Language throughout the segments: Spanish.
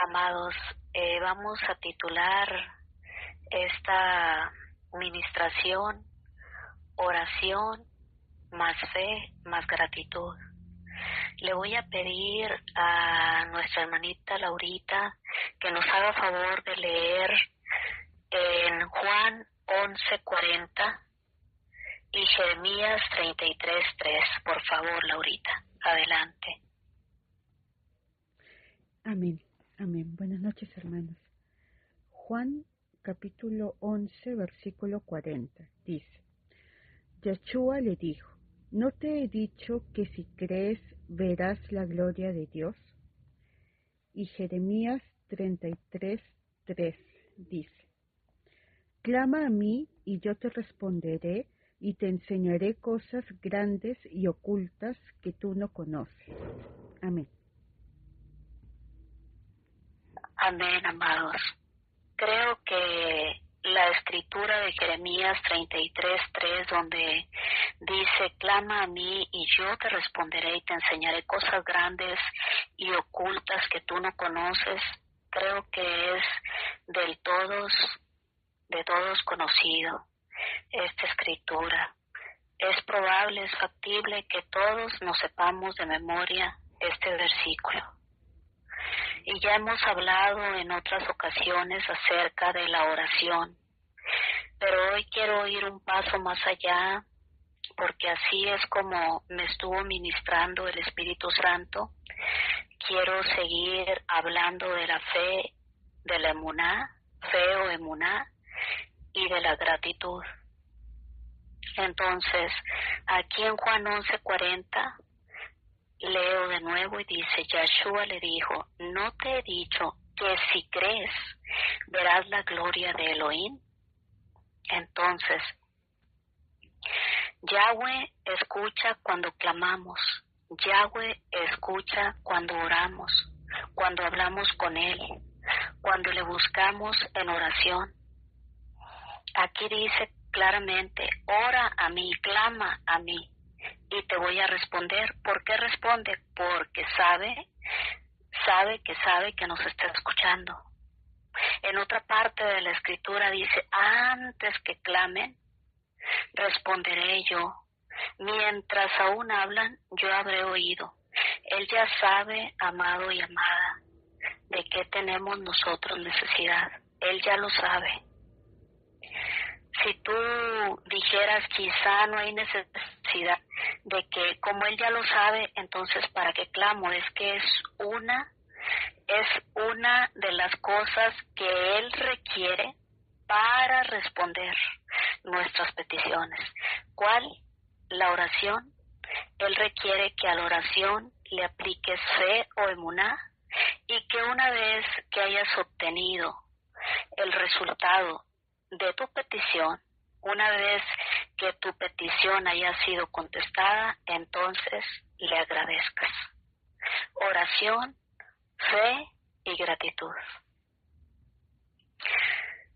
Amados, vamos a titular esta ministración oración más fe más gratitud. Le voy a pedir a nuestra hermanita Laurita que nos haga favor de leer en Juan 11:40 y Jeremías 33:3. Por favor, Laurita, adelante. Amén, amén. Buenas noches, hermanos. Juan capítulo 11, versículo 40, dice: Yeshua le dijo: ¿No te he dicho que si crees verás la gloria de Dios? Y Jeremías 33:3 dice: Clama a mí y yo te responderé y te enseñaré cosas grandes y ocultas que tú no conoces. Amén. Amén, amados. Creo que la escritura de Jeremías 33:3, donde dice: clama a mí y yo te responderé y te enseñaré cosas grandes y ocultas que tú no conoces, creo que es de todos conocido esta escritura. Es probable, es factible que todos nos sepamos de memoria este versículo. Y ya hemos hablado en otras ocasiones acerca de la oración, pero hoy quiero ir un paso más allá, porque así es como me estuvo ministrando el Espíritu Santo. Quiero seguir hablando de la fe, de la emuná, fe o emuná, y de la gratitud. Entonces, aquí en Juan 11:40, leo de nuevo y dice: Yeshua le dijo: ¿No te he dicho que si crees verás la gloria de Elohim? Entonces, Yahweh escucha cuando clamamos, Yahweh escucha cuando oramos, cuando hablamos con Él, cuando le buscamos en oración. Aquí dice claramente: ora a mí, clama a mí, y te voy a responder. ¿Por qué responde? Porque sabe que nos está escuchando. En otra parte de la escritura dice: antes que clamen, responderé yo. Mientras aún hablan, yo habré oído. Él ya sabe, amado y amada, de qué tenemos nosotros necesidad. Él ya lo sabe. Si tú dijeras: quizá no hay necesidad, de que como Él ya lo sabe, entonces ¿para qué clamo? Es que es una de las cosas que Él requiere para responder nuestras peticiones. ¿Cuál? La oración. Él requiere que a la oración le apliques fe o emuná, y que una vez que hayas obtenido el resultado de tu petición, una vez que tu petición haya sido contestada, entonces le agradezcas. Oración, fe y gratitud.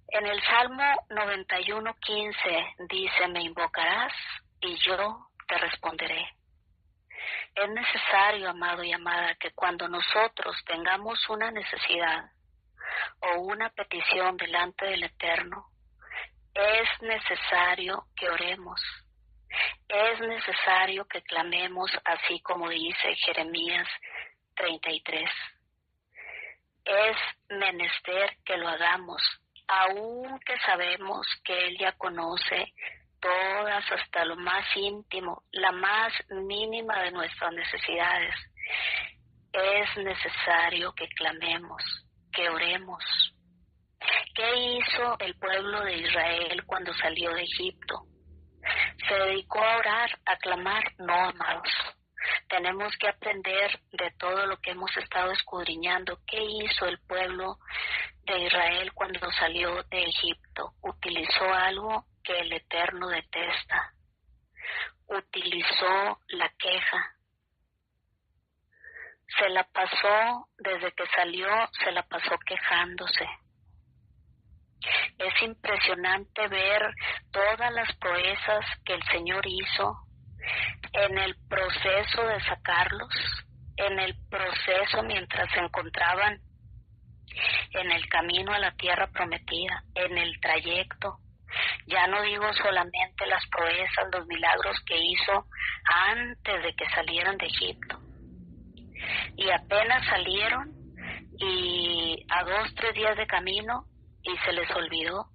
En el Salmo 91:15 dice: me invocarás y yo te responderé. Es necesario, amado y amada, que cuando nosotros tengamos una necesidad o una petición delante del Eterno, es necesario que oremos, es necesario que clamemos, así como dice Jeremías 33. Es menester que lo hagamos, aunque sabemos que Él ya conoce todas, hasta lo más íntimo, la más mínima de nuestras necesidades. Es necesario que clamemos, que oremos. ¿Qué hizo el pueblo de Israel cuando salió de Egipto? ¿Se dedicó a orar, a clamar? No, amados. Tenemos que aprender de todo lo que hemos estado escudriñando. ¿Qué hizo el pueblo de Israel cuando salió de Egipto? Utilizó algo que el Eterno detesta. Utilizó la queja. Se la pasó, desde que salió, se la pasó quejándose. Es impresionante ver todas las proezas que el Señor hizo en el proceso de sacarlos, en el proceso mientras se encontraban en el camino a la tierra prometida, en el trayecto. Ya no digo solamente las proezas, los milagros que hizo antes de que salieran de Egipto. Y apenas salieron y a 2-3 días de camino y se les olvidó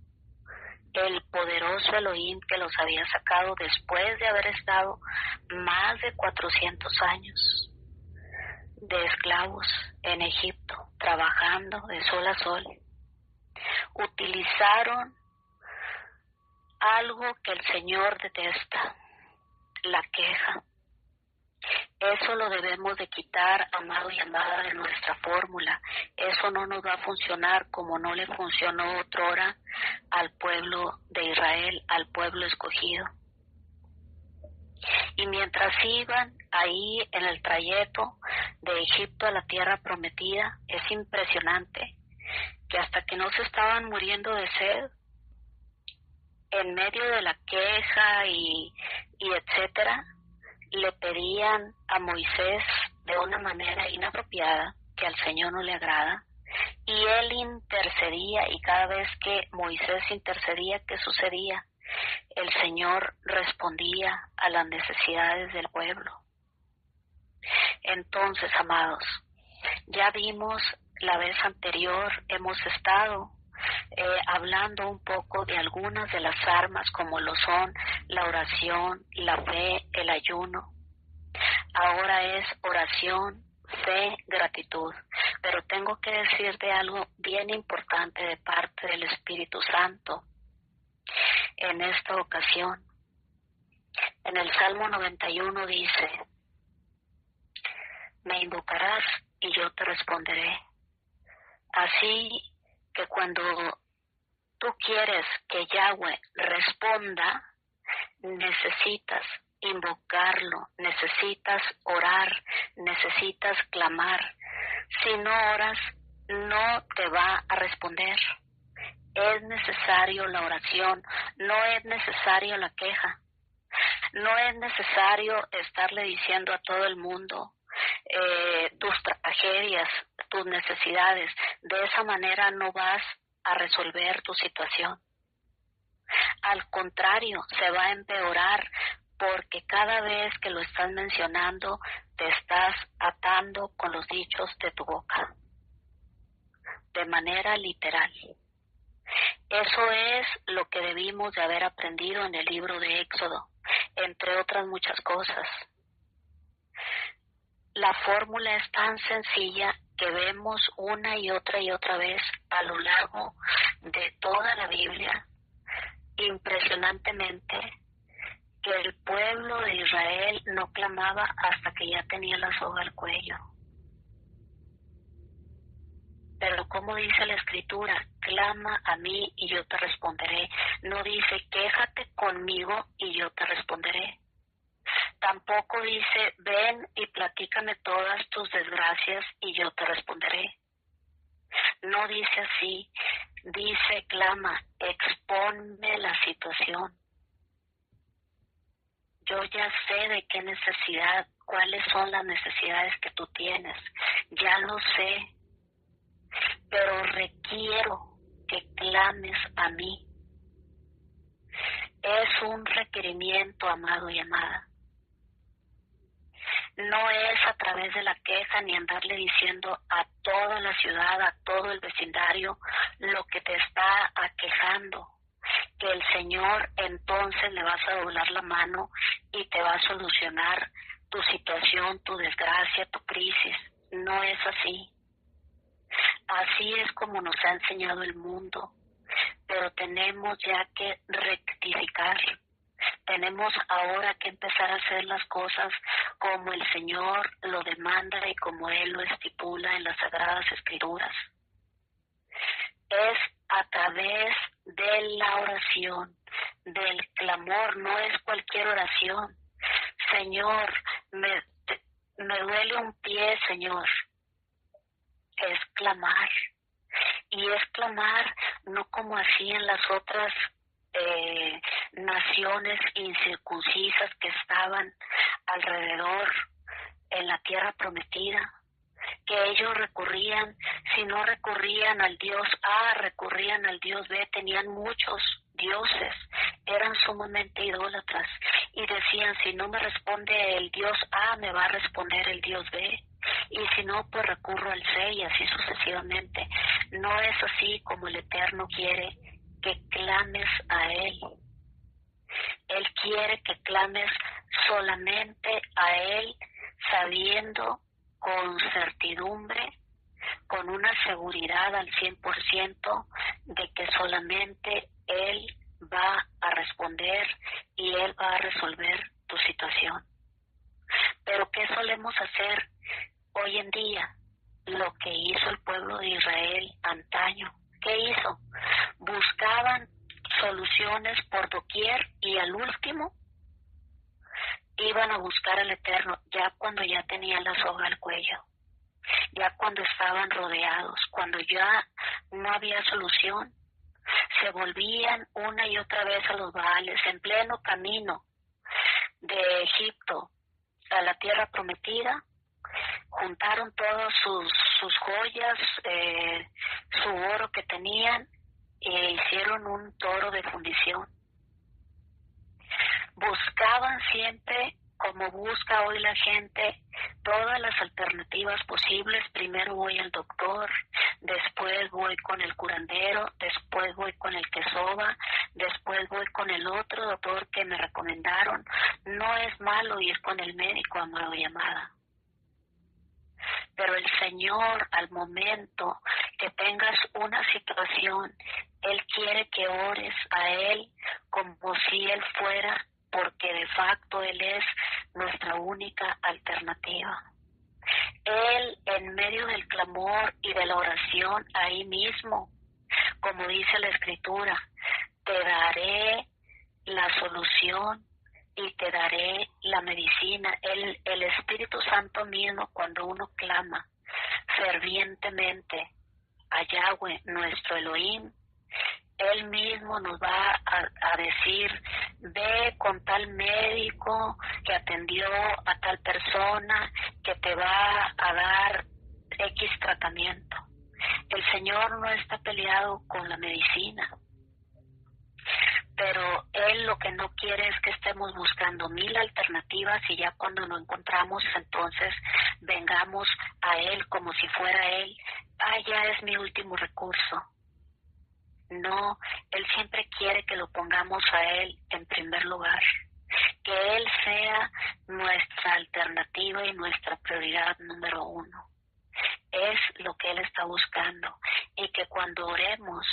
el poderoso Elohim que los había sacado después de haber estado más de 400 años de esclavos en Egipto, trabajando de sol a sol. Utilizaron algo que el Señor detesta, la queja. Eso lo debemos de quitar, amado y amada, de nuestra fórmula. Eso no nos va a funcionar como no le funcionó otrora al pueblo de Israel, al pueblo escogido. Y mientras iban ahí en el trayecto de Egipto a la tierra prometida, es impresionante que hasta que no se estaban muriendo de sed, en medio de la queja y etcétera, le pedían a Moisés de una manera inapropiada, que al Señor no le agrada, y él intercedía, y cada vez que Moisés intercedía, ¿qué sucedía? El Señor respondía a las necesidades del pueblo. Entonces, amados, ya vimos la vez anterior, hemos estado hablando un poco de algunas de las armas como lo son la oración, la fe, el ayuno. Ahora es oración, fe, gratitud. Pero tengo que decirte algo bien importante de parte del Espíritu Santo en esta ocasión. En el Salmo 91 dice: me invocarás y yo te responderé. Así que cuando tú quieres que Yahweh responda, necesitas invocarlo, necesitas orar, necesitas clamar. Si no oras, no te va a responder. Es necesario la oración, no es necesario la queja. No es necesario estarle diciendo a todo el mundo tus tragedias, tus necesidades. De esa manera no vas a resolver tu situación. Al contrario, se va a empeorar, porque cada vez que lo estás mencionando, te estás atando con los dichos de tu boca, de manera literal. Eso es lo que debimos de haber aprendido en el libro de Éxodo, entre otras muchas cosas. La fórmula es tan sencilla que vemos una y otra vez a lo largo de toda la Biblia, impresionantemente, que el pueblo de Israel no clamaba hasta que ya tenía la soga al cuello. Pero como dice la Escritura, clama a mí y yo te responderé. No dice quéjate conmigo y yo te responderé. Tampoco dice ven y platícame todas tus desgracias y yo te responderé. No dice así, dice clama, expónme la situación. Yo ya sé de qué necesidad, cuáles son las necesidades que tú tienes, ya lo sé, pero requiero que clames a mí. Es un requerimiento, amado y amada. No es a través de la queja ni andarle diciendo a toda la ciudad, a todo el vecindario lo que te está aquejando, que el Señor entonces le vas a doblar la mano y te va a solucionar tu situación, tu desgracia, tu crisis. No es así. Así es como nos ha enseñado el mundo, pero tenemos ya que rectificar. Tenemos ahora que empezar a hacer las cosas como el Señor lo demanda y como Él lo estipula en las Sagradas Escrituras. Es a través de la oración, del clamor, no es cualquier oración. Señor, me duele un pie, Señor. Es clamar. Y es clamar no como hacían las otras naciones incircuncisas que estaban alrededor en la tierra prometida, que ellos recurrían, si no recurrían al Dios A, recurrían al Dios B, tenían muchos dioses, eran sumamente idólatras y decían, si no me responde el Dios A, me va a responder el Dios B, y si no, pues recurro al C, y así sucesivamente. No es así como el Eterno quiere que clames a Él. Él quiere que clames solamente a Él, sabiendo con certidumbre, con una seguridad al 100% de que solamente Él va a responder y Él va a resolver tu situación. Pero ¿qué solemos hacer hoy en día? Lo que hizo el pueblo de Israel antaño. ¿Qué hizo? Buscaban soluciones por doquier y al último iban a buscar al Eterno ya cuando ya tenían la soga al cuello, ya cuando estaban rodeados, cuando ya no había solución. Se volvían una y otra vez a los Baales en pleno camino de Egipto a la tierra prometida. Juntaron todas sus joyas, su oro que tenían, e hicieron un toro de fundición. Buscaban siempre, como busca hoy la gente, todas las alternativas posibles. Primero voy al doctor, después voy con el curandero, después voy con el que soba, después voy con el otro doctor que me recomendaron. No es malo ir con el médico, amado y amada. Pero el Señor, al momento que tengas una situación, Él quiere que ores a Él como si Él fuera, porque de facto Él es nuestra única alternativa. Él, en medio del clamor y de la oración, ahí mismo, como dice la Escritura, te daré la solución y te daré la medicina. El Espíritu Santo mismo, cuando uno clama fervientemente a Yahweh, nuestro Elohim, Él mismo nos va a decir, ve con tal médico que atendió a tal persona, que te va a dar X tratamiento. El Señor no está peleado con la medicina, pero Él lo que no quiere es que estemos buscando 1000 alternativas y ya cuando no encontramos, entonces vengamos a Él como si fuera Él. Ya es mi último recurso. No, Él siempre quiere que lo pongamos a Él en primer lugar, que Él sea nuestra alternativa y nuestra prioridad número 1. Es lo que Él está buscando, y que cuando oremos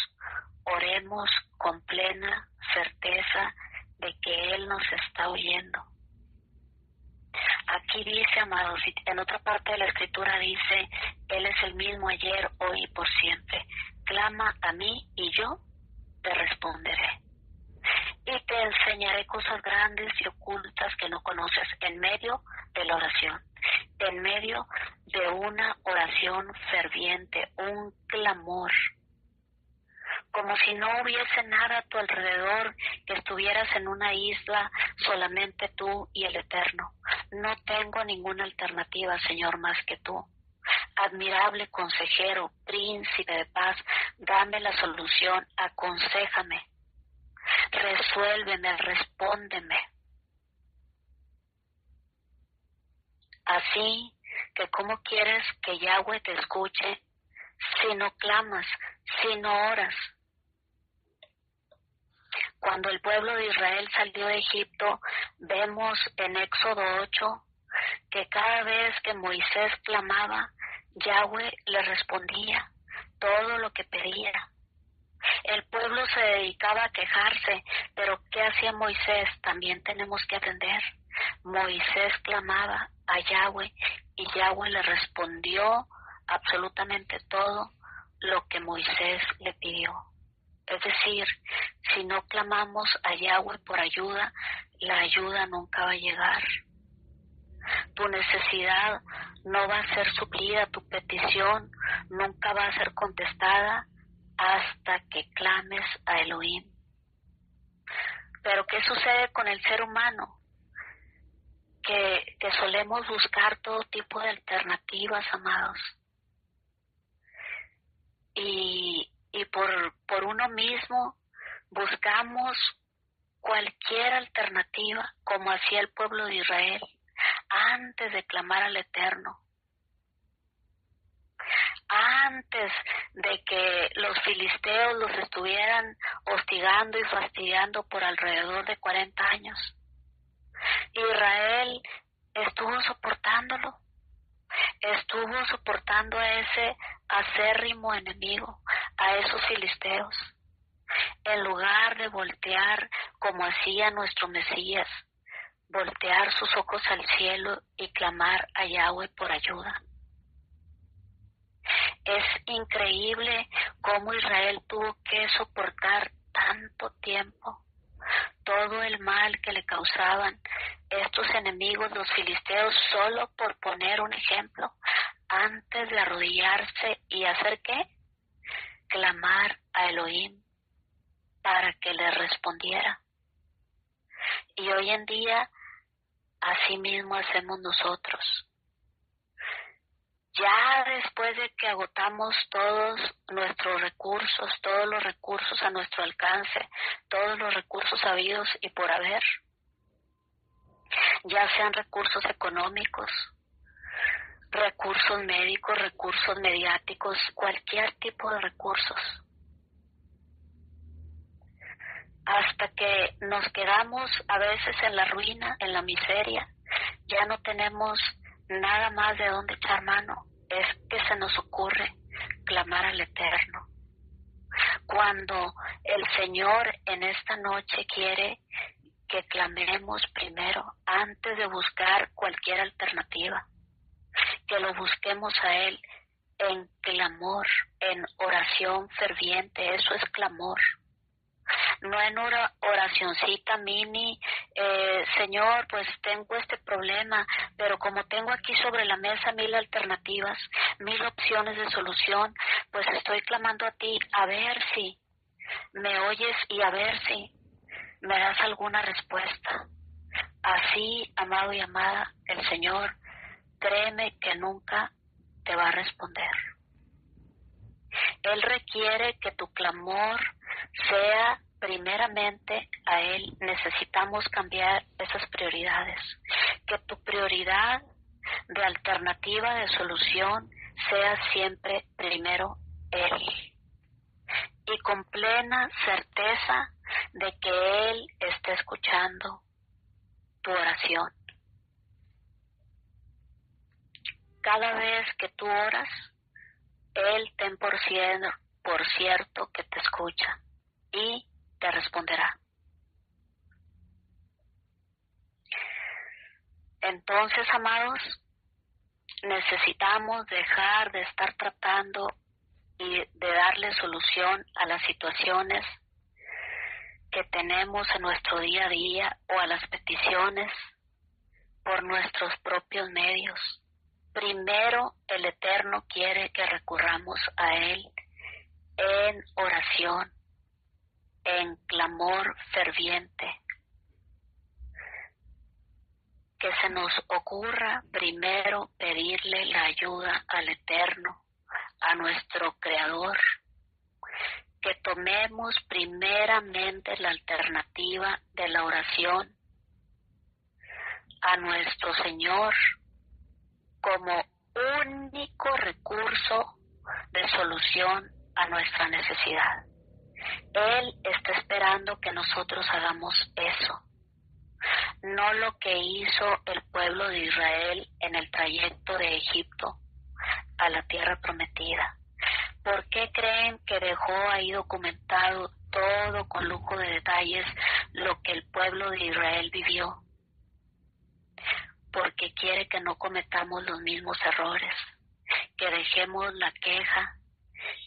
con plena certeza de que Él nos está oyendo. Aquí dice, amados, en otra parte de la Escritura dice, Él es el mismo ayer, hoy y por siempre. Clama a mí y yo te responderé. Y te enseñaré cosas grandes y ocultas que no conoces, en medio de la oración, en medio de una oración ferviente, un clamor, como si no hubiese nada a tu alrededor, que estuvieras en una isla solamente tú y el Eterno. No tengo ninguna alternativa, Señor, más que tú. Admirable consejero, príncipe de paz, dame la solución, aconséjame, resuélveme, respóndeme. Así que ¿cómo quieres que Yahweh te escuche si no clamas, si no oras? Cuando el pueblo de Israel salió de Egipto, vemos en Éxodo 8 que cada vez que Moisés clamaba, Yahweh le respondía todo lo que pedía. El pueblo se dedicaba a quejarse, pero ¿qué hacía Moisés? También tenemos que atender. Moisés clamaba a Yahweh y Yahweh le respondió absolutamente todo lo que Moisés le pidió. Es decir, si no clamamos a Yahweh por ayuda, la ayuda nunca va a llegar. Tu necesidad no va a ser suplida, tu petición nunca va a ser contestada hasta que clames a Elohim. Pero ¿qué sucede con el ser humano? Que solemos buscar todo tipo de alternativas, amados. y por uno mismo buscamos cualquier alternativa, como hacía el pueblo de Israel antes de clamar al Eterno, antes de que los filisteos los estuvieran hostigando y fastidiando por alrededor de 40 años. Israel estuvo soportándolo, estuvo soportando a ese acérrimo enemigo, a esos filisteos, en lugar de voltear como hacía nuestro Mesías, voltear sus ojos al cielo y clamar a Yahweh por ayuda. Es increíble cómo Israel tuvo que soportar tanto tiempo todo el mal que le causaban estos enemigos, los filisteos, solo por poner un ejemplo, antes de arrodillarse y hacer ¿qué? Clamar a Elohim para que le respondiera. Y hoy en día, así mismo hacemos nosotros. Ya después de que agotamos todos nuestros recursos, todos los recursos a nuestro alcance, todos los recursos habidos y por haber, ya sean recursos económicos, recursos médicos, recursos mediáticos, cualquier tipo de recursos, hasta que nos quedamos a veces en la ruina, en la miseria, ya no tenemos nada más de dónde echar mano. Es que se nos ocurre clamar al Eterno. Cuando el Señor en esta noche quiere que clamemos primero, antes de buscar cualquier alternativa, que lo busquemos a Él en clamor, en oración ferviente. Eso es clamor. No en una oracioncita mini, Señor, pues tengo este problema, pero como tengo aquí sobre la mesa 1000 alternativas, 1000 opciones de solución, pues estoy clamando a ti, a ver si me oyes y a ver si me das alguna respuesta. Así, amado y amada, el Señor, créeme que nunca te va a responder. Él requiere que tu clamor sea primeramente a Él. Necesitamos cambiar esas prioridades. Que tu prioridad de alternativa, de solución, sea siempre primero Él. Y con plena certeza de que Él está escuchando tu oración. Cada vez que tú oras, Él ten por cierto que te escucha y te responderá. Entonces, amados, necesitamos dejar de estar tratando y de darle solución a las situaciones que tenemos en nuestro día a día o a las peticiones por nuestros propios medios. Primero, el Eterno quiere que recurramos a Él en oración, en clamor ferviente. Que se nos ocurra primero pedirle la ayuda al Eterno, a nuestro Creador. Que tomemos primeramente la alternativa de la oración a nuestro Señor como único recurso de solución a nuestra necesidad. Él está esperando que nosotros hagamos eso, no lo que hizo el pueblo de Israel en el trayecto de Egipto a la tierra prometida. ¿Por qué creen que dejó ahí documentado todo con lujo de detalles lo que el pueblo de Israel vivió? Porque quiere que no cometamos los mismos errores, que dejemos la queja,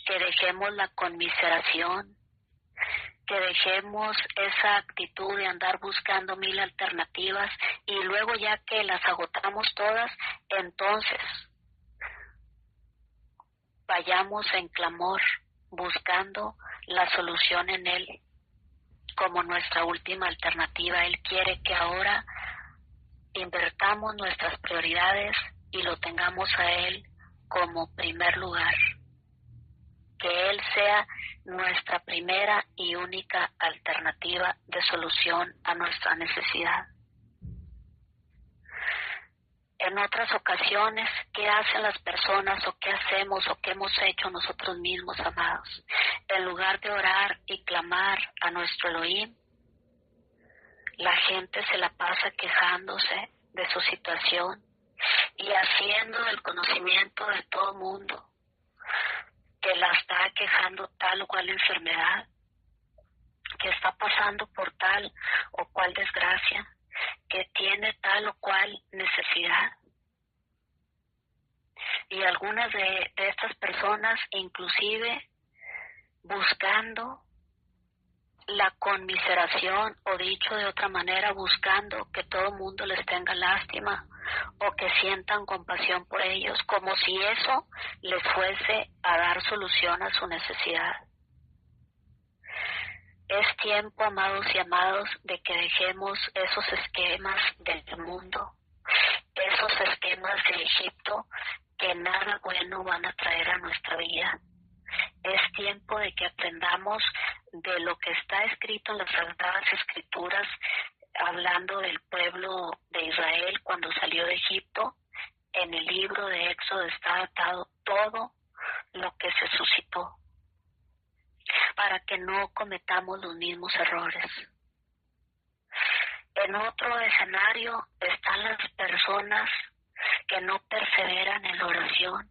que dejemos la conmiseración, que dejemos esa actitud de andar buscando 1000 alternativas y luego ya que las agotamos todas, entonces vayamos en clamor buscando la solución en Él como nuestra última alternativa. Él quiere que ahora invertamos nuestras prioridades y lo tengamos a Él como primer lugar. que Él sea nuestra primera y única alternativa de solución a nuestra necesidad. En otras ocasiones, ¿qué hacen las personas o qué hacemos o qué hemos hecho nosotros mismos, amados? En lugar de orar y clamar a nuestro Elohim, la gente se la pasa quejándose de su situación y haciendo del conocimiento de todo mundo que la está quejando tal o cual enfermedad, que está pasando por tal o cual desgracia, que tiene tal o cual necesidad. Y algunas de estas personas inclusive buscando la conmiseración, o dicho de otra manera, buscando que todo el mundo les tenga lástima o que sientan compasión por ellos, como si eso les fuese a dar solución a su necesidad. Es tiempo, amados y amados, de que dejemos esos esquemas del mundo, esos esquemas de Egipto que nada bueno van a traer a nuestra vida. Es tiempo de que aprendamos de lo que está escrito en las Sagradas Escrituras, hablando del pueblo de Israel cuando salió de Egipto. En el libro de Éxodo está atado todo lo que se suscitó, para que no cometamos los mismos errores. En otro escenario están las personas que no perseveran en la oración.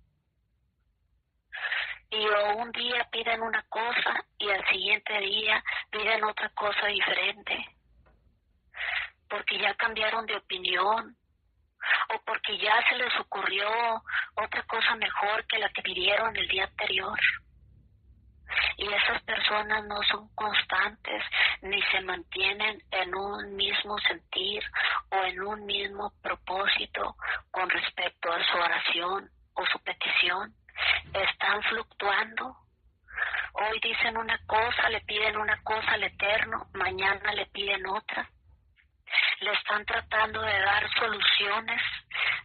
Y un día piden una cosa y al siguiente día piden otra cosa diferente, porque ya cambiaron de opinión o porque ya se les ocurrió otra cosa mejor que la que pidieron el día anterior. Y esas personas no son constantes ni se mantienen en un mismo sentir o en un mismo propósito con respecto a su oración o su petición. Están fluctuando. Hoy dicen una cosa, le piden una cosa al Eterno, mañana le piden otra. Le están tratando de dar soluciones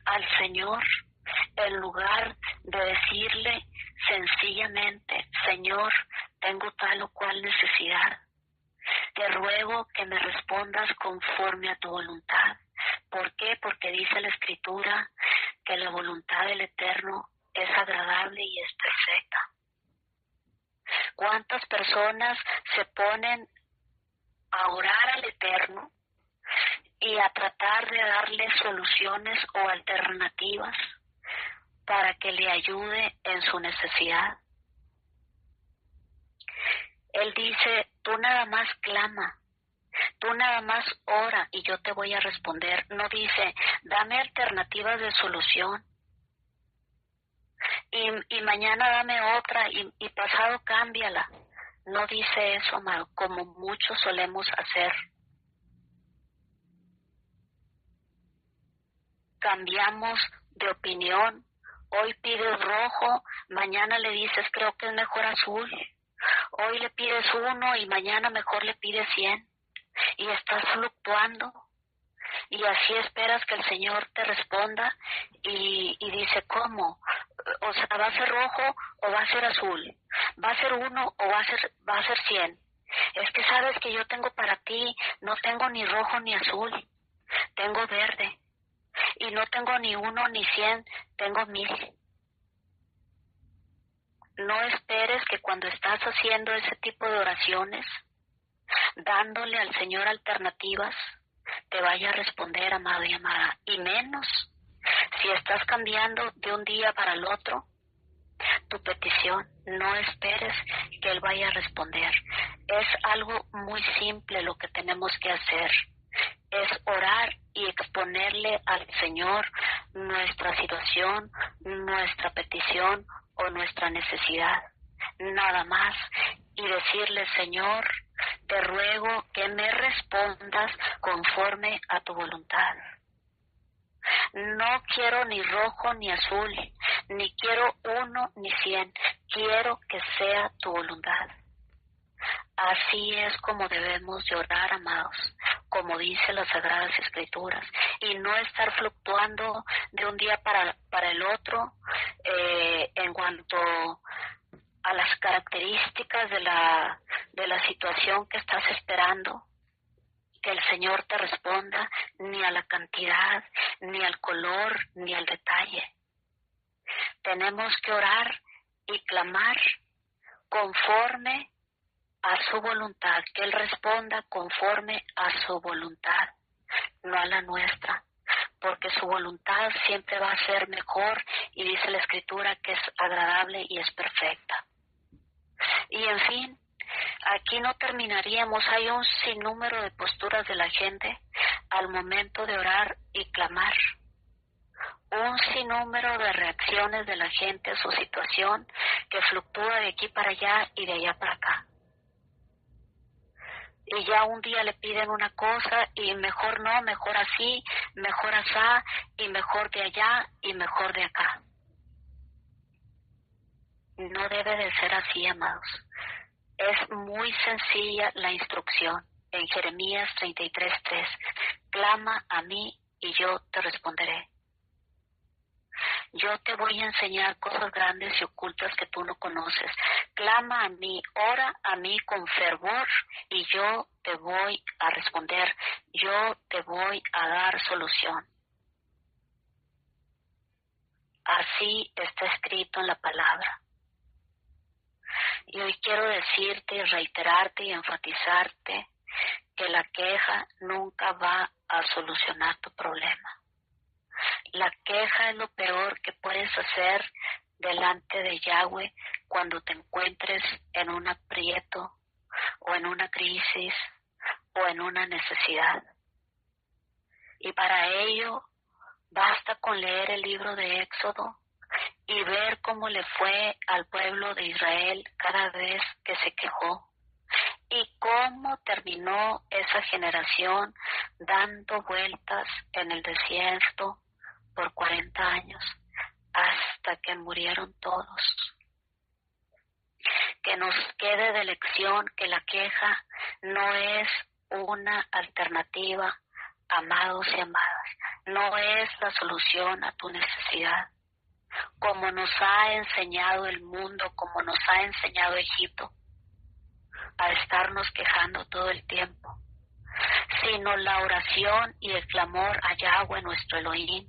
al Señor en lugar de decirle sencillamente: Señor, tengo tal o cual necesidad. Te ruego que me respondas conforme a tu voluntad. ¿Por qué? Porque dice la Escritura que la voluntad del Eterno es agradable y es perfecta. ¿Cuántas personas se ponen a orar al Eterno y a tratar de darle soluciones o alternativas para que le ayude en su necesidad? Él dice: tú nada más clama, tú nada más ora y yo te voy a responder. No dice: dame alternativas de solución. Y mañana dame otra y pasado cámbiala. No dice eso, amado, como muchos solemos hacer. Cambiamos de opinión. Hoy pides rojo, mañana le dices creo que es mejor azul. Hoy le pides 1 y mañana mejor le pides 100. Y estás fluctuando. Y así esperas que el Señor te responda y dice: ¿cómo? O sea, ¿va a ser rojo o va a ser azul? ¿Va a ser 1 o va a ser 100? Es que sabes que yo tengo para ti, no tengo ni rojo ni azul, tengo verde. Y no tengo ni 1 ni 100, tengo 1000. No esperes que cuando estás haciendo ese tipo de oraciones, dándole al Señor alternativas, te vaya a responder, amado y amada. Y menos si estás cambiando de un día para el otro tu petición. No esperes que Él vaya a responder. Es algo muy simple lo que tenemos que hacer. Es orar y exponerle al Señor nuestra situación, nuestra petición o nuestra necesidad. Nada más. Y decirle: Señor, te ruego que me respondas conforme a tu voluntad. No quiero ni rojo ni azul, ni quiero 1 ni 100. Quiero que sea tu voluntad. Así es como debemos de orar, amados, como dice las Sagradas Escrituras, y no estar fluctuando de un día para el otro en cuanto a las características de la situación que estás esperando que el Señor te responda, ni a la cantidad, ni al color, ni al detalle. Tenemos que orar y clamar conforme a su voluntad, que Él responda conforme a su voluntad, no a la nuestra, porque su voluntad siempre va a ser mejor y dice la Escritura que es agradable y es perfecta. Y en fin, aquí no terminaríamos, hay un sinnúmero de posturas de la gente al momento de orar y clamar, un sinnúmero de reacciones de la gente a su situación que fluctúa de aquí para allá y de allá para acá. Y ya un día le piden una cosa y mejor no, mejor así, mejor asá, y mejor de allá y mejor de acá. No debe de ser así, amados. Es muy sencilla la instrucción en Jeremías 33:3. Clama a mí y yo te responderé. Yo te voy a enseñar cosas grandes y ocultas que tú no conoces. Clama a mí, ora a mí con fervor y yo te voy a responder. Yo te voy a dar solución. Así está escrito en la palabra. Y hoy quiero decirte y reiterarte y enfatizarte que la queja nunca va a solucionar tu problema. La queja es lo peor que puedes hacer delante de Yahweh cuando te encuentres en un aprieto o en una crisis o en una necesidad. Y para ello basta con leer el libro de Éxodo y ver cómo le fue al pueblo de Israel cada vez que se quejó y cómo terminó esa generación dando vueltas en el desierto por 40 años hasta que murieron todos. Que nos quede de lección que la queja no es una alternativa, amados y amadas, no es la solución a tu necesidad. Como nos ha enseñado el mundo, como nos ha enseñado Egipto, a estarnos quejando todo el tiempo, sino la oración y el clamor a Yahweh, nuestro Elohim.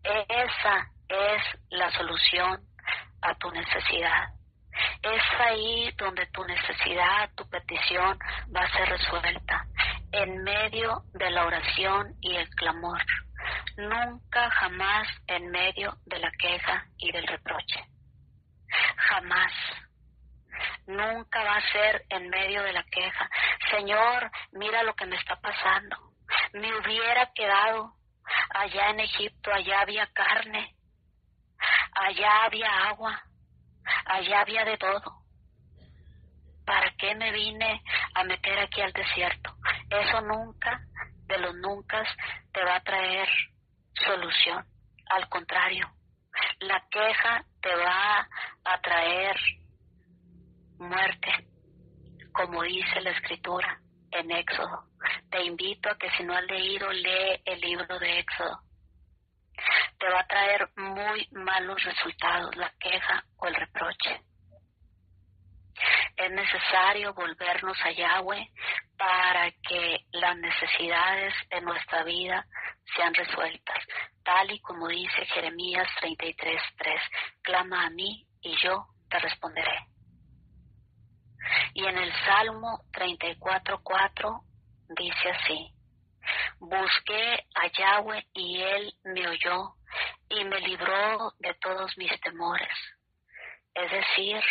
Esa es la solución a tu necesidad. Es ahí donde tu necesidad, tu petición va a ser resuelta, en medio de la oración y el clamor. Nunca, jamás en medio de la queja y del reproche. Jamás. Nunca va a ser en medio de la queja. Señor, mira lo que me está pasando. Me hubiera quedado allá en Egipto, allá había carne, allá había agua, allá había de todo. ¿Para qué me vine a meter aquí al desierto? Eso nunca, de los nunca, te va a traer solución. Al contrario, la queja te va a traer muerte, como dice la Escritura en Éxodo. Te invito a que si no has leído, lee el libro de Éxodo. Te va a traer muy malos resultados la queja o el reproche. Es necesario volvernos a Yahweh para que las necesidades de nuestra vida sean resueltas, tal y como dice Jeremías 33:3. Clama a mí y yo te responderé. Y en el Salmo 34:4 dice así: busqué a Yahweh y Él me oyó y me libró de todos mis temores. Es decir,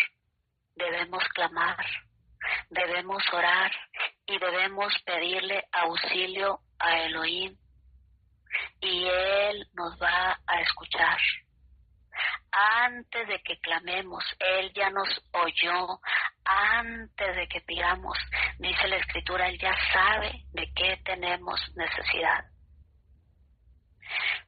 debemos clamar, debemos orar y debemos pedirle auxilio a Elohim y Él nos va a escuchar. Antes de que clamemos, Él ya nos oyó. Antes de que pidamos, dice la Escritura, Él ya sabe de qué tenemos necesidad.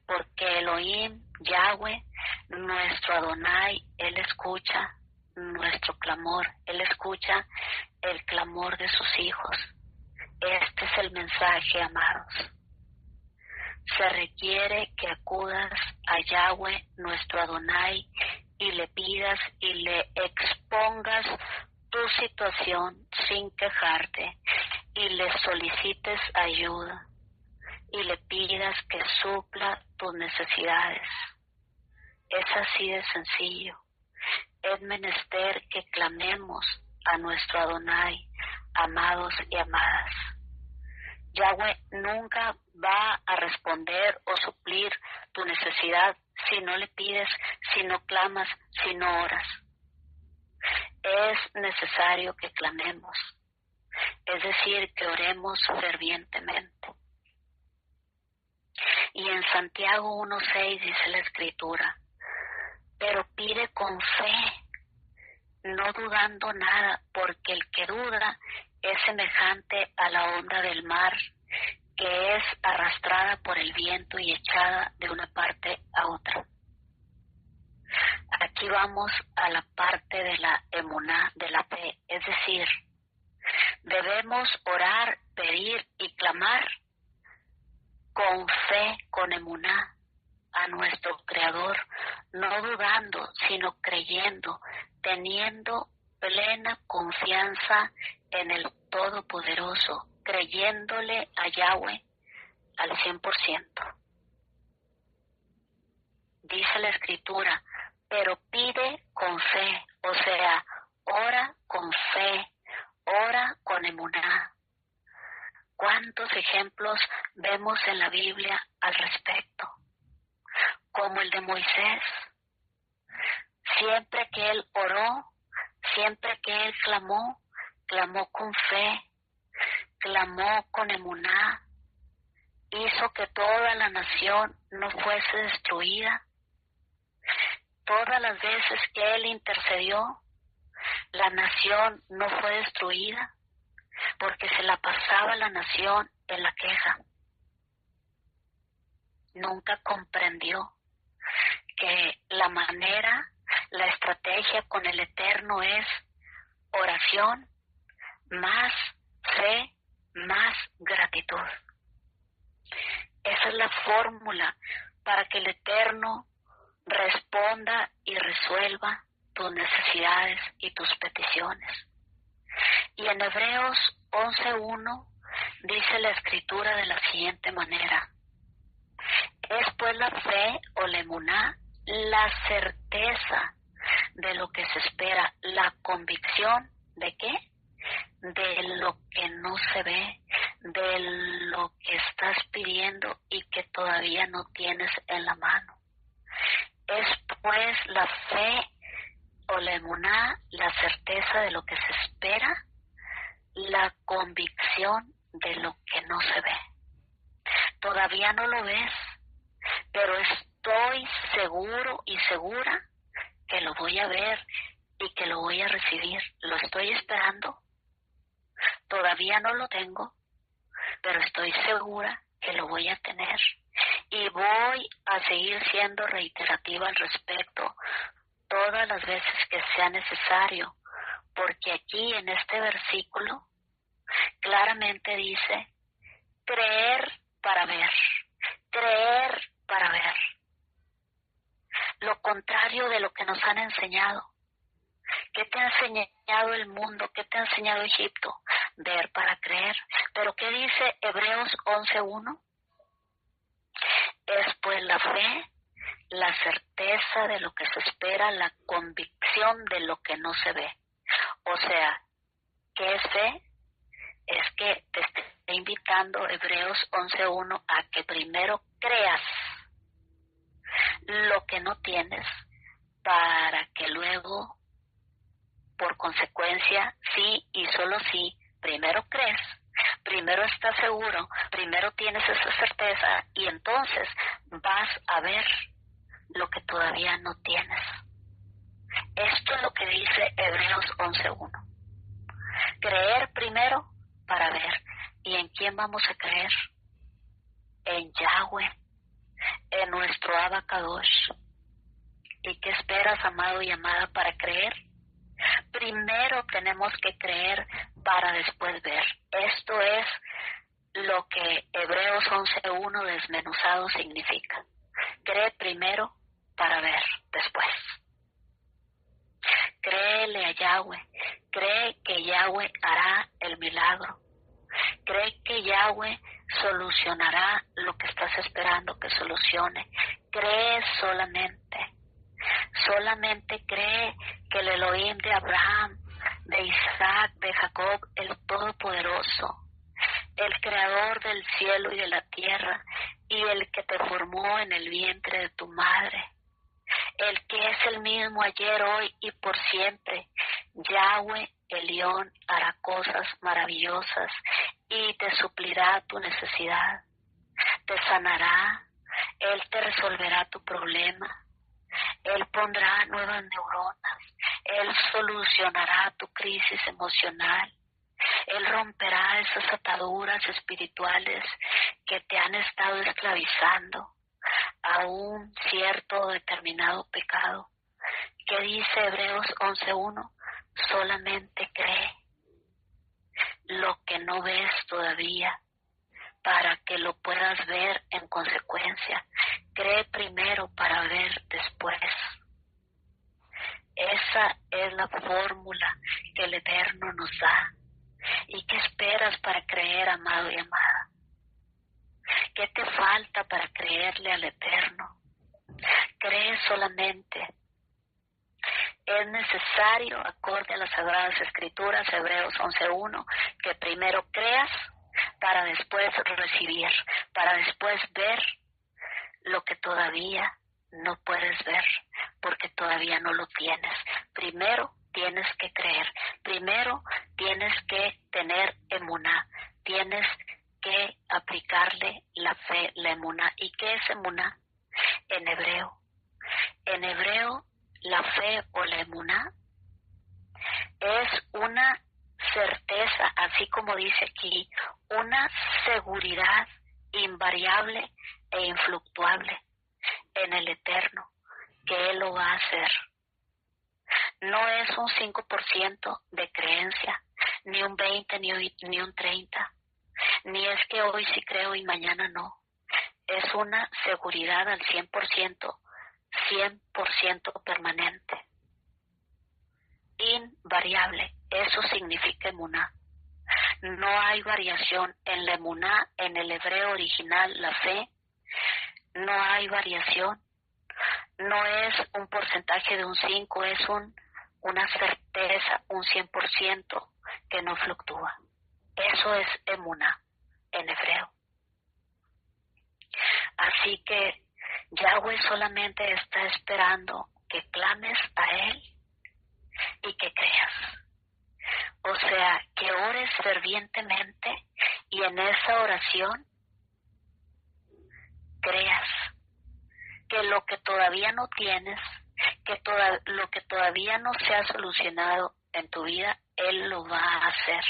Porque Elohim, Yahweh, nuestro Adonai, Él escucha nuestro clamor. Él escucha el clamor de sus hijos. Este es el mensaje, amados. Se requiere que acudas a Yahweh, nuestro Adonai, y le pidas y le expongas tu situación sin quejarte y le solicites ayuda y le pidas que supla tus necesidades. Es así de sencillo. Es menester que clamemos a nuestro Adonai, amados y amadas. Yahweh nunca va a responder o suplir tu necesidad si no le pides, si no clamas, si no oras. Es necesario que clamemos, es decir, que oremos fervientemente. Y en Santiago 1:6 dice la Escritura, pero pide con fe, no dudando nada, porque el que duda es semejante a la onda del mar, que es arrastrada por el viento y echada de una parte a otra. Aquí vamos a la parte de la emuná, de la fe, es decir, debemos orar, pedir y clamar con fe, con emuná, a nuestro Creador, no dudando, sino creyendo, teniendo plena confianza en el Todopoderoso, creyéndole a Yahweh al 100%. Dice la Escritura, pero pide con fe, o sea, ora con fe, ora con emuná. ¿Cuántos ejemplos vemos en la Biblia al respecto? Como el de Moisés. Siempre que él oró, siempre que él clamó, clamó con fe, clamó con emuná, hizo que toda la nación no fuese destruida. Todas las veces que él intercedió, la nación no fue destruida, porque se la pasaba la nación en la queja. Nunca comprendió que la manera, la estrategia con el Eterno es oración, más fe, más gratitud. Esa es la fórmula para que el Eterno responda y resuelva tus necesidades y tus peticiones. Y en Hebreos 11:1 dice la Escritura de la siguiente manera: es pues la fe o la emuná la certeza de lo que se espera, la convicción ¿de qué? De lo que no se ve, de lo que estás pidiendo y que todavía no tienes en la mano. Es pues la fe o la emuná la certeza de lo que se espera, la convicción de lo que no se ve. Todavía no lo ves, pero estoy seguro y segura que lo voy a ver y que lo voy a recibir. Lo estoy esperando. Todavía no lo tengo, pero estoy segura que lo voy a tener. Y voy a seguir siendo reiterativa al respecto todas las veces que sea necesario, porque aquí en este versículo claramente dice creer para ver, creer para ver. Lo contrario de lo que nos han enseñado. ¿Qué te ha enseñado el mundo? ¿Qué te ha enseñado Egipto? Ver para creer. ¿Pero qué dice Hebreos 11:1? Es pues la fe, la certeza de lo que se espera, la convicción de lo que no se ve. O sea, ¿qué es fe? Es que te está invitando Hebreos 11:1 a que primero creas lo que no tienes para que luego, por consecuencia, sí y solo sí, primero crees, primero estás seguro, primero tienes esa certeza y entonces vas a ver lo que todavía no tienes. Esto es lo que dice Hebreos 11:1. Creer primero para ver. ¿Y en quién vamos a creer? En Yahweh, en nuestro Abacadosh. ¿Y qué esperas, amado y amada, para creer? Primero tenemos que creer para después ver. Esto es lo que Hebreos 11:1 desmenuzado significa. Cree primero para ver después. Créele a Yahweh, cree que Yahweh hará el milagro. Cree que Yahweh solucionará lo que estás esperando que solucione. Cree solamente. Solamente cree que el Elohim de Abraham, de Isaac, de Jacob, el Todopoderoso, el Creador del cielo y de la tierra, y el que te formó en el vientre de tu madre, el que es el mismo ayer, hoy y por siempre, Yahweh Elión hará cosas maravillosas y te suplirá tu necesidad, te sanará, Él te resolverá tu problema, Él pondrá nuevas neuronas, Él solucionará tu crisis emocional, Él romperá esas ataduras espirituales que te han estado esclavizando a un cierto determinado pecado. ¿Qué dice Hebreos 11:1? Solamente cree lo que no ves todavía para que lo puedas ver en consecuencia. Cree primero para ver después. Esa es la fórmula que el Eterno nos da. ¿Y qué esperas para creer, amado y amada? ¿Qué te falta para creerle al Eterno? Cree solamente. Es necesario, acorde a las Sagradas Escrituras, Hebreos 11:1, que primero creas para después recibir, para después ver lo que todavía no puedes ver, porque todavía no lo tienes. Primero tienes que creer, primero tienes que tener emuná, tienes que aplicarle la fe, la emuná. ¿Y qué es emuná? En hebreo, la fe o la emuná es una certeza, así como dice aquí, una seguridad invariable e influctuable en el Eterno, que Él lo va a hacer. No es un 5% de creencia, ni un 20, ni un 30, ni es que hoy sí creo y mañana no. Es una seguridad al 100%, 100% permanente, invariable. Eso significa emuná. No hay variación en la emuná, en el hebreo original, la fe. No hay variación. No es un porcentaje de un 5, es una certeza, un 100% que no fluctúa. Eso es emuná en hebreo. Así que Yahweh solamente está esperando que clames a Él y que creas. O sea, que ores fervientemente y en esa oración creas que lo que todavía no tienes, lo que todavía no se ha solucionado en tu vida, Él lo va a hacer.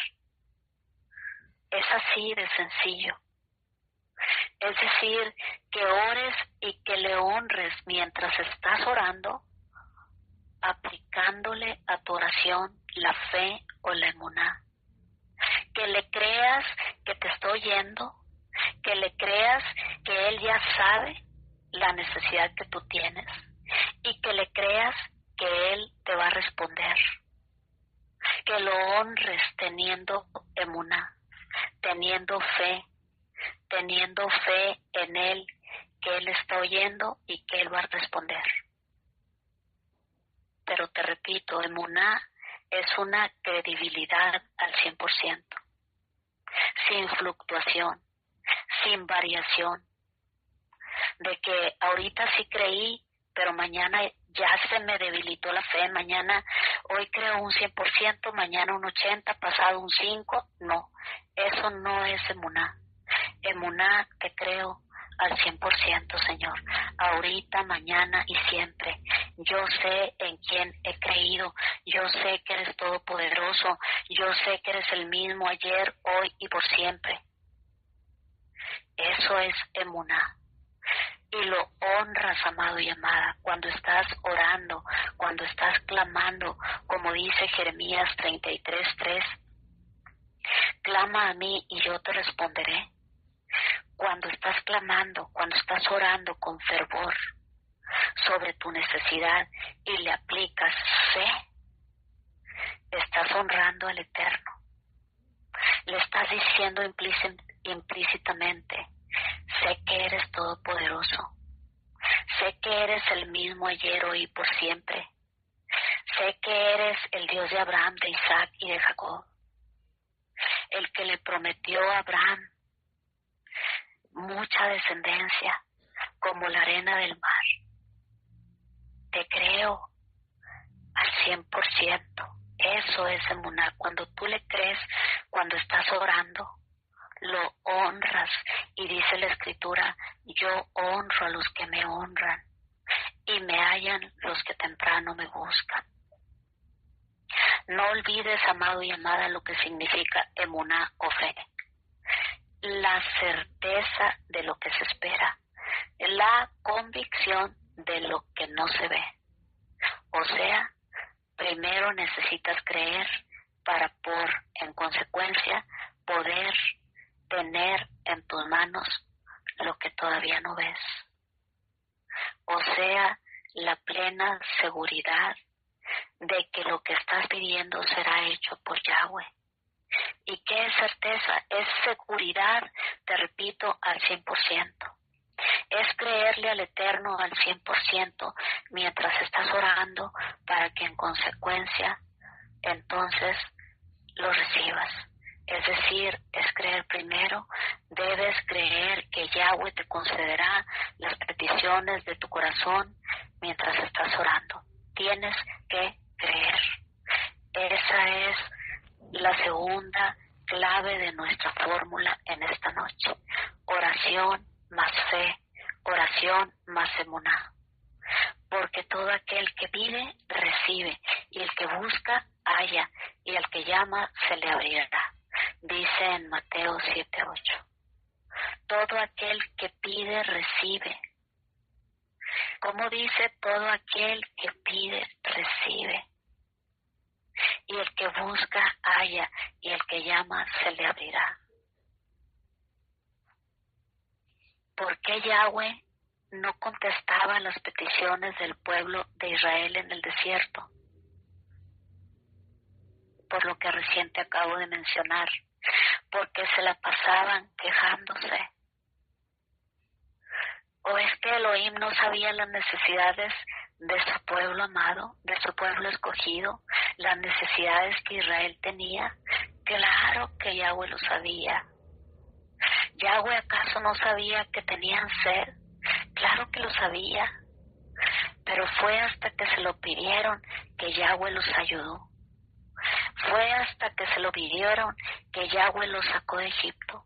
Es así de sencillo. Es decir, que ores y que le honres mientras estás orando, aplicándole a tu oración la fe o la emuná. Que le creas que te está oyendo, que le creas que Él ya sabe la necesidad que tú tienes y que le creas que Él te va a responder. Que lo honres teniendo emuná, teniendo fe en Él, que Él está oyendo y que Él va a responder. Pero te repito, emuná es una credibilidad al 100%, sin fluctuación, sin variación, de que ahorita sí creí, pero mañana ya se me debilitó la fe, hoy creo un 100%, mañana un 80%, pasado un 5%, no, eso no es emuná. Emuná, te creo al 100%, Señor, ahorita, mañana y siempre. Yo sé en quién he creído, yo sé que eres todopoderoso, yo sé que eres el mismo ayer, hoy y por siempre. Eso es emuná. Y lo honras, amado y amada, cuando estás orando, cuando estás clamando, como dice Jeremías 33:3. Clama a mí y yo te responderé. Cuando estás clamando, cuando estás orando con fervor sobre tu necesidad y le aplicas fe, estás honrando al Eterno. Le estás diciendo implícitamente, sé que eres todopoderoso, sé que eres el mismo ayer, hoy y por siempre, sé que eres el Dios de Abraham, de Isaac y de Jacob, el que le prometió a Abraham mucha descendencia como la arena del mar. Te creo al 100%. Eso es emuná. Cuando tú le crees, cuando estás orando, lo honras. Y dice la Escritura, yo honro a los que me honran y me hallan los que temprano me buscan. No olvides, amado y amada, lo que significa emuná o fe. La certeza de lo que se espera, la convicción de lo que no se ve. O sea, primero necesitas creer para en consecuencia, poder tener en tus manos lo que todavía no ves. O sea, la plena seguridad de que lo que estás pidiendo será hecho por Yahweh. ¿Y qué es certeza? Es seguridad, te repito, al 100%. Es creerle al Eterno al 100% mientras estás orando para que en consecuencia entonces lo recibas. Es decir, es creer primero, debes creer que Yahweh te concederá las peticiones de tu corazón mientras estás orando. Tienes que creer. Esa es la segunda clave de nuestra fórmula en esta noche. Oración más fe, oración más emuná. Porque todo aquel que pide, recibe, y el que busca, halla, y al que llama, se le abrirá. Dice en Mateo 7:8. Todo aquel que pide, recibe. Como dice, todo aquel que pide, recibe. Y el que busca, halla, y el que llama, se le abrirá. ¿Por qué Yahweh no contestaba las peticiones del pueblo de Israel en el desierto? Por lo que recién te acabo de mencionar, porque se la pasaban quejándose. ¿O es que Elohim no sabía las necesidades de su pueblo amado, de su pueblo escogido, las necesidades que Israel tenía? Claro que Yahweh lo sabía. ¿Yahweh acaso no sabía que tenían sed? Claro que lo sabía. Pero fue hasta que se lo pidieron que Yahweh los ayudó. Fue hasta que se lo pidieron que Yahweh los sacó de Egipto.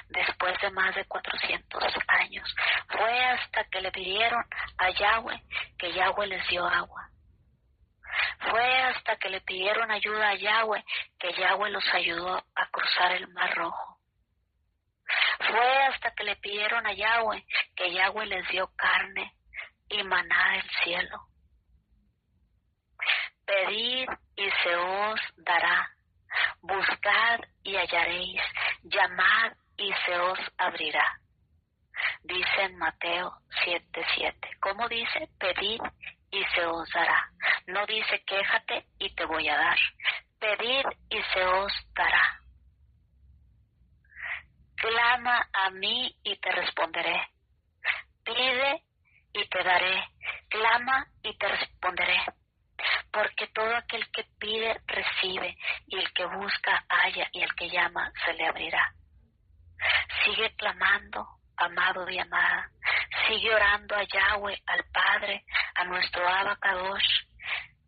Después de más de 400 años. Fue hasta que le pidieron a Yahweh que Yahweh les dio agua. Fue hasta que le pidieron ayuda a Yahweh que Yahweh los ayudó a cruzar el Mar Rojo. Fue hasta que le pidieron a Yahweh que Yahweh les dio carne y maná del cielo. Pedid y se os dará. Buscad y hallaréis. Llamad y se os abrirá. Dice en Mateo 7:7. ¿Cómo dice? Pedid y se os dará. No dice quéjate y te voy a dar. Pedid y se os dará. Clama a mí y te responderé. Pide y te daré. Clama y te responderé. Porque todo aquel que pide, recibe, y el que busca, halla, y el que llama, se le abrirá. Sigue clamando, amado y amada. Sigue orando a Yahweh, al Padre, a nuestro Abba Kadosh.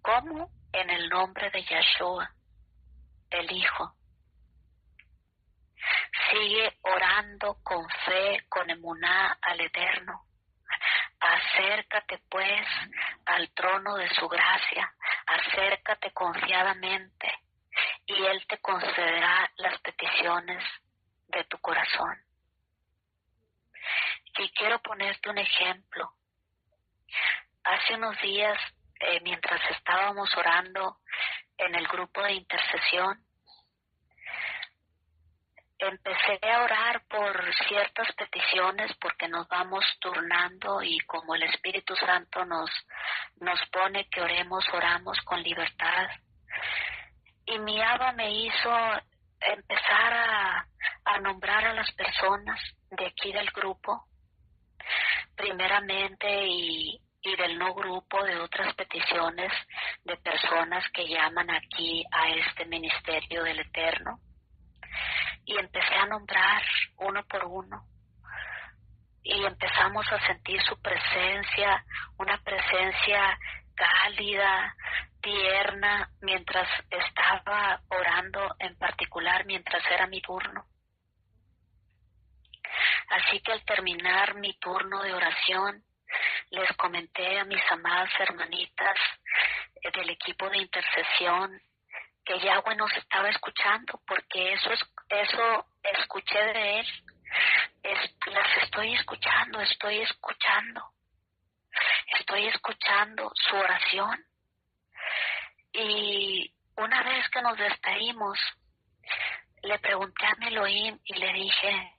¿Cómo? En el nombre de Yahshua, el Hijo. Sigue orando con fe, con emuná al Eterno. Acércate pues al trono de su gracia, acércate confiadamente y Él te concederá las peticiones de tu corazón. Y quiero ponerte un ejemplo. Hace unos días, mientras estábamos orando en el grupo de intercesión, empecé a orar por ciertas peticiones porque nos vamos turnando y como el Espíritu Santo nos pone que oremos, oramos con libertad. Y mi Abba me hizo empezar a nombrar a las personas de aquí del grupo, primeramente, y del no grupo, de otras peticiones de personas que llaman aquí a este ministerio del Eterno. Y empecé a nombrar uno por uno. Y empezamos a sentir su presencia, una presencia cálida, tierna, mientras estaba orando, en particular mientras era mi turno. Así que al terminar mi turno de oración, les comenté a mis amadas hermanitas del equipo de intercesión que Yahweh nos estaba escuchando, porque eso escuché de Él. Las estoy escuchando su oración. Y una vez que nos despedimos, le pregunté a mi Elohim y le dije: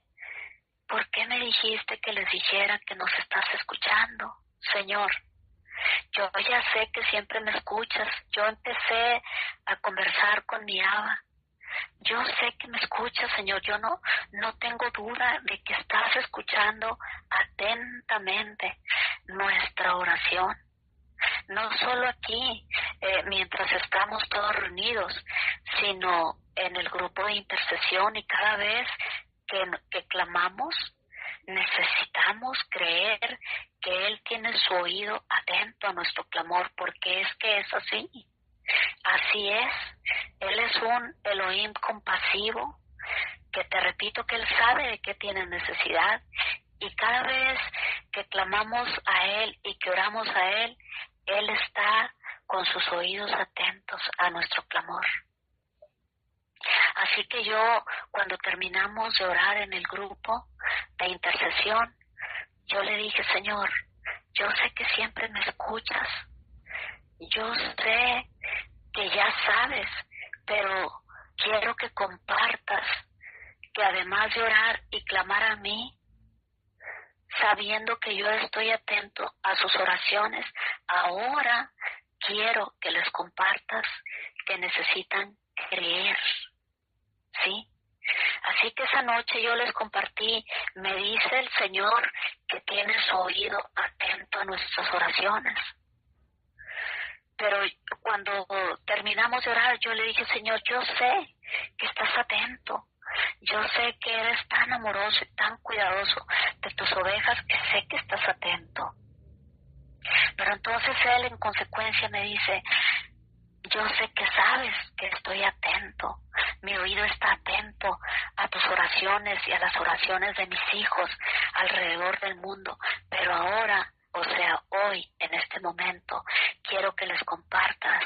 ¿por qué me dijiste que les dijera que nos estás escuchando, Señor? Yo ya sé que siempre me escuchas. Yo empecé a conversar con mi Abba. Yo sé que me escuchas, Señor. Yo no tengo duda de que estás escuchando atentamente nuestra oración. No solo aquí, mientras estamos todos reunidos, sino en el grupo de intercesión, y cada vez que clamamos, necesitamos creer que Él tiene su oído atento a nuestro clamor, porque es que es así. Así es. Él es un Elohim compasivo, que te repito que Él sabe de qué tienes necesidad, y cada vez que clamamos a Él y que oramos a Él, Él está con sus oídos atentos a nuestro clamor. Así que yo, cuando terminamos de orar en el grupo de intercesión, yo le dije: Señor, yo sé que siempre me escuchas, yo sé que ya sabes, pero quiero que compartas que además de orar y clamar a mí, sabiendo que yo estoy atento a sus oraciones, ahora quiero que les compartas que necesitan creer, ¿sí? Así que esa noche yo les compartí: me dice el Señor que tiene su oído atento a nuestras oraciones. Pero cuando terminamos de orar, yo le dije: Señor, yo sé que estás atento. Yo sé que eres tan amoroso y tan cuidadoso de tus ovejas, que sé que estás atento. Pero entonces Él, en consecuencia, me dice: yo sé que sabes que estoy atento. Mi oído está atento a tus oraciones y a las oraciones de mis hijos alrededor del mundo. Pero ahora, o sea, hoy, en este momento, quiero que les compartas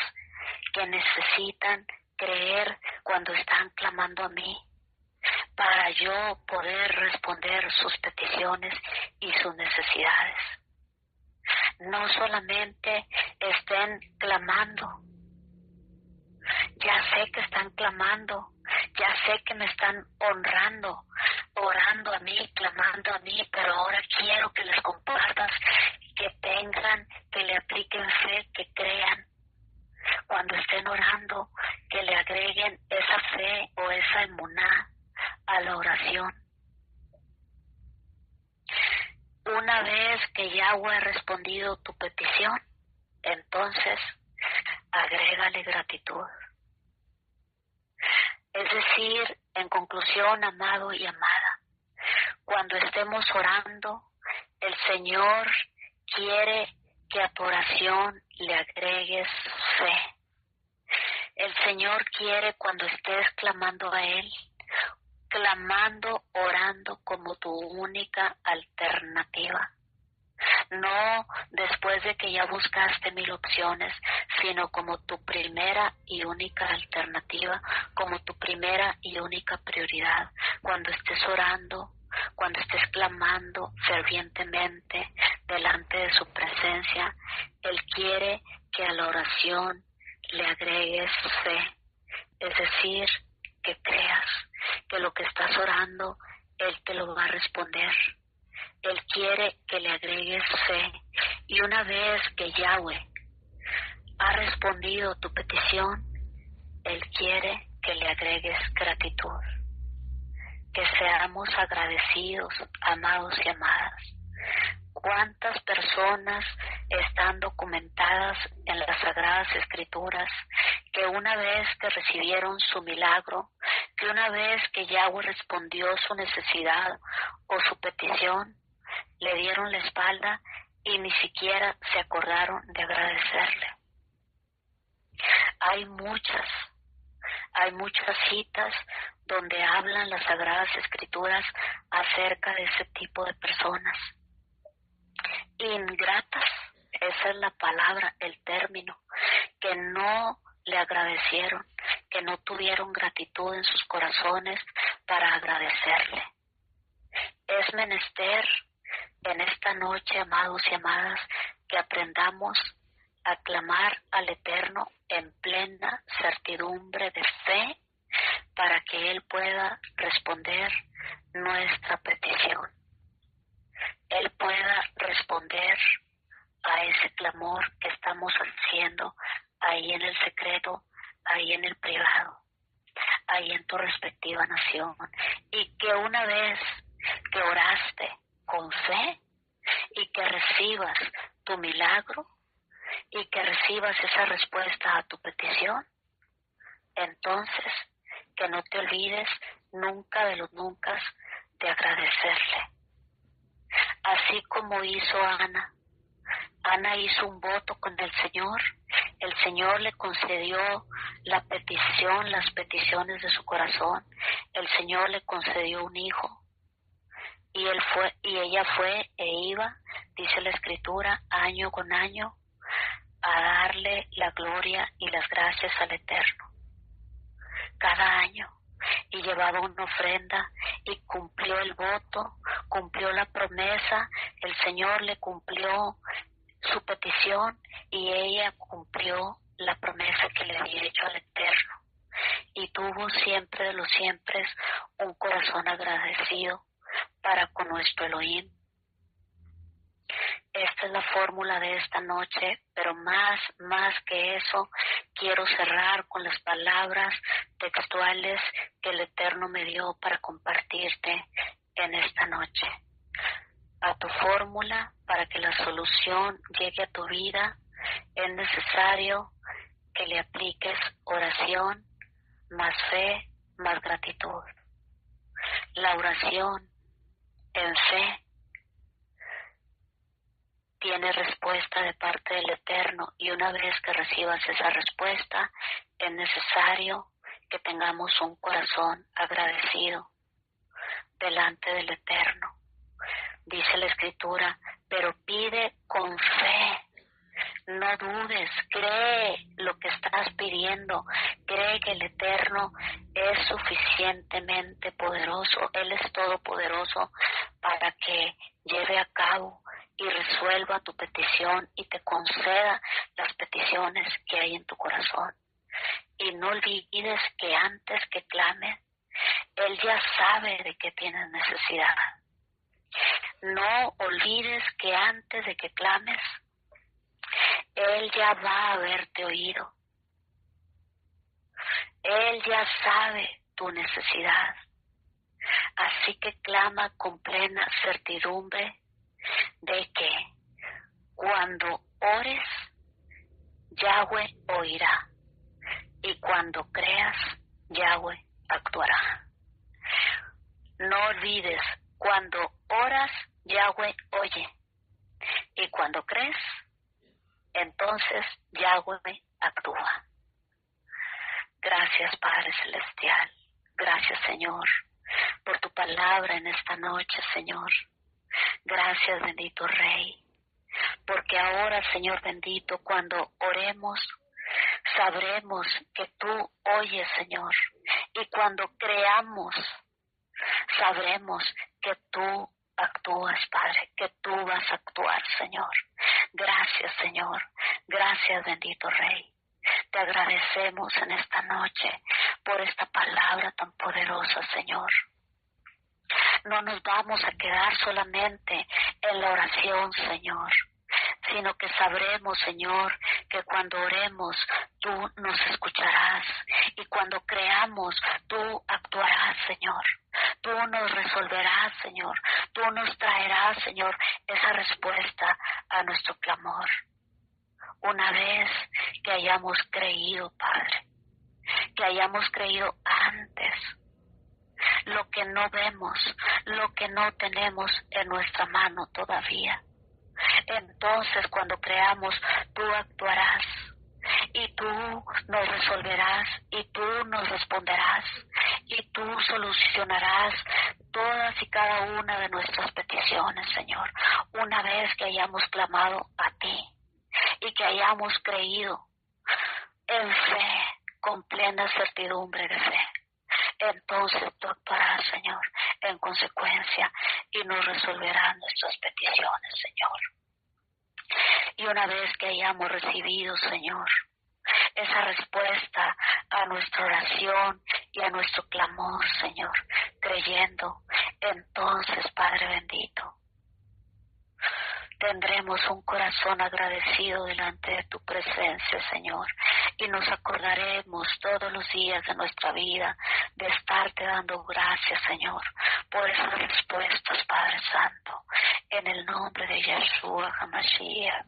que necesitan creer cuando están clamando a mí, para yo poder responder sus peticiones y sus necesidades. No solamente estén clamando. Ya sé que están clamando, ya sé que me están honrando, orando a mí, clamando a mí, pero ahora quiero que les compartas, que tengan, que le apliquen fe, que crean. Cuando estén orando, que le agreguen esa fe o esa emuná a la oración. Una vez que Yahweh ha respondido tu petición, entonces agrégale gratitud. Es decir, en conclusión, amado y amada, cuando estemos orando, el Señor quiere que a tu oración le agregues fe. El Señor quiere, cuando estés clamando a Él, clamando, orando como tu única alternativa. No después de que ya buscaste 1000 opciones, sino como tu primera y única alternativa, como tu primera y única prioridad. Cuando estés orando, cuando estés clamando fervientemente delante de su presencia, Él quiere que a la oración le agregues fe, es decir, que creas que lo que estás orando, Él te lo va a responder. Él quiere que le agregues fe, y una vez que Yahweh ha respondido tu petición, Él quiere que le agregues gratitud, que seamos agradecidos, amados y amadas. ¿Cuántas personas están documentadas en las Sagradas Escrituras que una vez que recibieron su milagro, que una vez que Yahweh respondió su necesidad o su petición, le dieron la espalda y ni siquiera se acordaron de agradecerle? Hay muchas citas donde hablan las Sagradas Escrituras acerca de ese tipo de personas. Ingratas, esa es la palabra, el término, que no le agradecieron, que no tuvieron gratitud en sus corazones para agradecerle. Es menester en esta noche, amados y amadas, que aprendamos a clamar al Eterno en plena certidumbre de fe para que Él pueda responder nuestra petición. Él pueda responder a ese clamor que estamos haciendo ahí en el secreto, ahí en el privado, ahí en tu respectiva nación. Y que una vez que oraste con fe y que recibas tu milagro y que recibas esa respuesta a tu petición, entonces que no te olvides nunca de los nunca de agradecerle. Así como hizo Ana. Ana hizo un voto con el Señor le concedió las peticiones de su corazón, el Señor le concedió un hijo, y ella fue e iba, dice la Escritura, año con año, a darle la gloria y las gracias al Eterno. Cada año. Y llevaba una ofrenda y cumplió el voto, cumplió la promesa, el Señor le cumplió su petición y ella cumplió la promesa que le había hecho al Eterno. Y tuvo siempre de los siempre un corazón agradecido para con nuestro Elohim. Esta es la fórmula de esta noche, pero más que eso, quiero cerrar con las palabras textuales que el Eterno me dio para compartirte en esta noche. A tu fórmula, para que la solución llegue a tu vida, es necesario que le apliques oración, más fe, más gratitud. La oración en fe tiene respuesta de parte del Eterno, y una vez que recibas esa respuesta, es necesario que tengamos un corazón agradecido delante del Eterno. Dice la Escritura, pero pide con fe, no dudes, cree lo que estás pidiendo, cree que el Eterno es suficientemente poderoso, Él es todopoderoso para que lleve a cabo y resuelva tu petición y te conceda las peticiones que hay en tu corazón. Y no olvides que antes que clames, Él ya sabe de qué tienes necesidad. No olvides que antes de que clames, Él ya va a haberte oído. Él ya sabe tu necesidad. Así que clama con plena certidumbre de que cuando ores, Yahweh oirá, y cuando creas, Yahweh actuará. No olvides, cuando oras, Yahweh oye, y cuando crees, entonces Yahweh actúa. Gracias, Padre Celestial. Gracias, Señor, por tu palabra en esta noche, Señor. Gracias, bendito Rey, porque ahora, Señor bendito, cuando oremos, sabremos que tú oyes, Señor, y cuando creamos, sabremos que tú actúas, Padre, que tú vas a actuar, Señor. Gracias, Señor. Gracias, bendito Rey. Te agradecemos en esta noche por esta palabra tan poderosa, Señor. No nos vamos a quedar solamente en la oración, Señor, sino que sabremos, Señor, que cuando oremos, tú nos escucharás, y cuando creamos, tú actuarás, Señor. Tú nos resolverás, Señor. Tú nos traerás, Señor, esa respuesta a nuestro clamor. Una vez que hayamos creído, Padre, que hayamos creído antes, lo que no vemos, lo que no tenemos en nuestra mano todavía. Entonces, cuando creamos, tú actuarás y tú nos resolverás y tú nos responderás y tú solucionarás todas y cada una de nuestras peticiones, Señor, una vez que hayamos clamado a ti y que hayamos creído en fe, con plena certidumbre de fe. Entonces tú actuarás, Señor, en consecuencia y nos resolverás nuestras peticiones, Señor. Y una vez que hayamos recibido, Señor, esa respuesta a nuestra oración y a nuestro clamor, Señor, creyendo, entonces, Padre bendito, tendremos un corazón agradecido delante de tu presencia, Señor, y nos acordaremos todos los días de nuestra vida de estarte dando gracias, Señor, por esas respuestas, Padre Santo, en el nombre de Yeshua HaMashiach.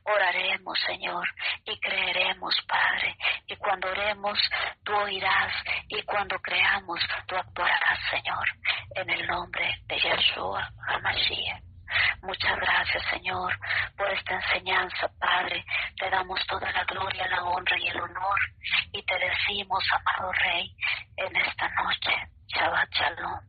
Oraremos, Señor, y creeremos, Padre, y cuando oremos, tú oirás, y cuando creamos, tú actuarás, Señor, en el nombre de Yeshua HaMashiach. Muchas gracias, Señor, por esta enseñanza, Padre. Te damos toda la gloria, la honra y el honor, y te decimos, amado Rey, en esta noche, Shabbat Shalom.